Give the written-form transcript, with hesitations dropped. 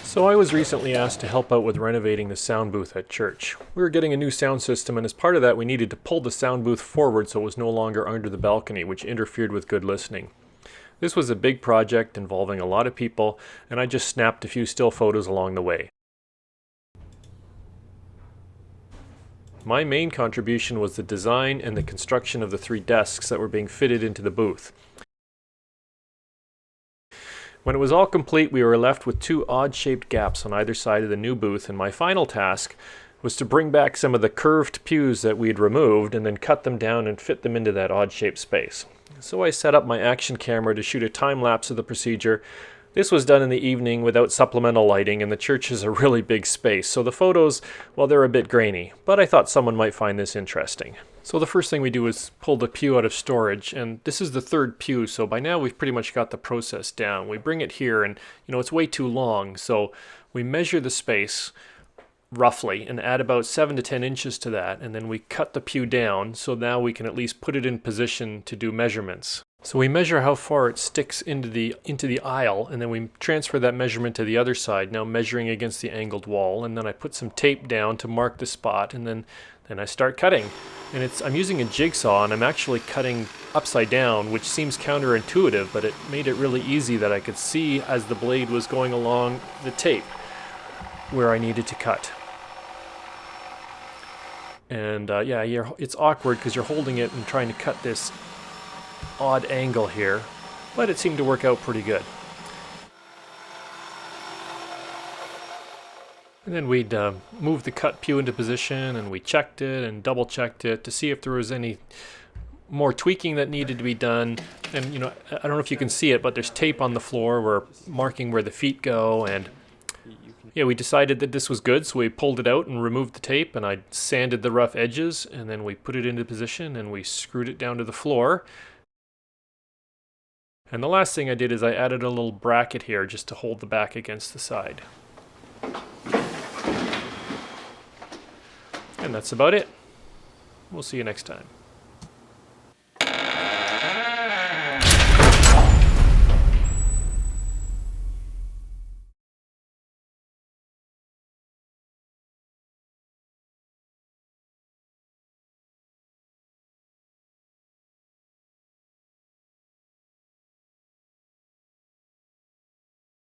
So I was recently asked to help out with renovating the sound booth at church. We were getting a new sound system, and as part of that we needed to pull the sound booth forward so it was no longer under the balcony, which interfered with good listening. This was a big project involving a lot of people, and I just snapped a few still photos along the way. My main contribution was the design and the construction of the 3 desks that were being fitted into the booth. When it was all complete, we were left with 2 odd-shaped gaps on either side of the new booth, and my final task was to bring back some of the curved pews that we had removed and then cut them down and fit them into that odd-shaped space. So I set up my action camera to shoot a time-lapse of the procedure. This was done in the evening without supplemental lighting, and the church is a really big space, so the photos, well, they're a bit grainy, but I thought someone might find this interesting. So the first thing we do is pull the pew out of storage, and this is the 3rd pew, so by now we've pretty much got the process down. We bring it here, and it's way too long, so we measure the space roughly and add about 7 to 10 inches to that, and then we cut the pew down, so now we can at least put it in position to do measurements. So we measure how far it sticks into the aisle, and then we transfer that measurement to the other side, now measuring against the angled wall, and then I put some tape down to mark the spot, and then I start cutting. And I'm using a jigsaw, and I'm actually cutting upside down, which seems counterintuitive, but it made it really easy that I could see as the blade was going along the tape where I needed to cut. And it's awkward because you're holding it and trying to cut this odd angle here, but it seemed to work out pretty good. And then we'd move the cut pew into position, and we checked it and double checked it to see if there was any more tweaking that needed to be done. And I don't know if you can see it, but there's tape on the floor. We're marking where the feet go, and we decided that this was good, so we pulled it out and removed the tape, and I sanded the rough edges, and then we put it into position and we screwed it down to the floor. And the last thing I did is I added a little bracket here just to hold the back against the side. And that's about it. We'll see you next time.